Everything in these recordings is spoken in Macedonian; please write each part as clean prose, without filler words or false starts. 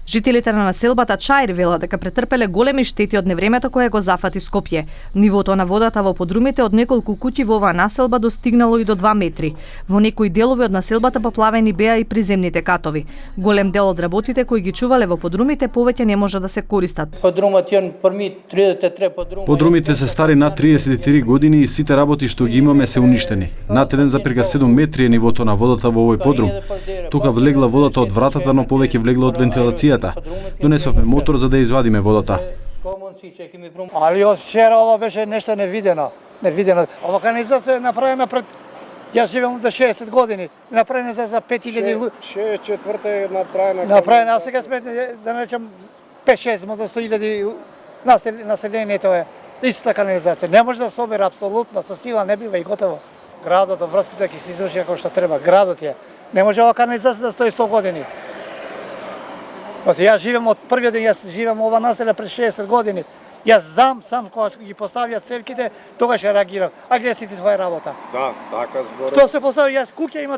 Жителите на населбата Чаир велат дека претрпеле големи штети од невремето кое го зафати Скопје. Нивото на водата во подрумите од неколку куќи во оваа населба достигнало и до 2 метри. Во некои делови од населбата поплавени беа и приземните катови. Голем дел од работите кои ги чувале во подрумите повеќе не може да се користат. Подрумите се стари над 33 години и сите работи што ги имаме се уништени. Над 1,7 метри е нивото на водата во овој подрум. Тука влегла водата од вратата, но повеќе влегла од вентилацијата. Донесовме мотор за да извадиме водата. Али од вчера ова беше нешто невидено. Ова канализација е направена пред... Јас живеам до 60 години. Направена за 5000 луѓе. 64 е направена. Направена, а сега сме да наречам 5-6 може 100.000 населението е. Истата канализација. Не може да собира апсолутно, со сила не бива и готово. Градот, врските ќе се изврши како што треба. Градот е. Не може ова канализација да стои 100 години. Јас живеам од првиот ден, јас живеам ова населе пред 60 години. Јас сам кога ги поставија цевките, тогаш ја реагирав. А гледа сите твоја работа. Да, така зборува. Тоа се постави, јас куќа има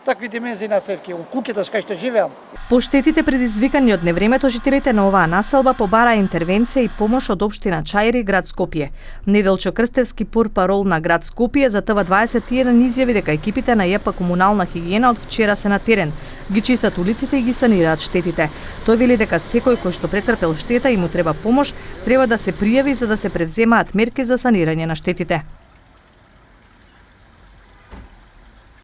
такви димензии на цевки. Куќата кај што живеам. По штетите предизвикани од невремето, жителите на оваа населба побараа интервенција и помош од општина Чаир и град Скопје. Неделчо Крстевски, портпарол на град Скопје, за ТВ21 изјави дека екипите на ЈП Комунална хигиена од вчера се на терен. Ги чистат улиците и ги санираат штетите. Тој вели дека секој кој што претрпел штета и му треба помош, треба да се пријави за да се превземаат мерки за санирање на штетите.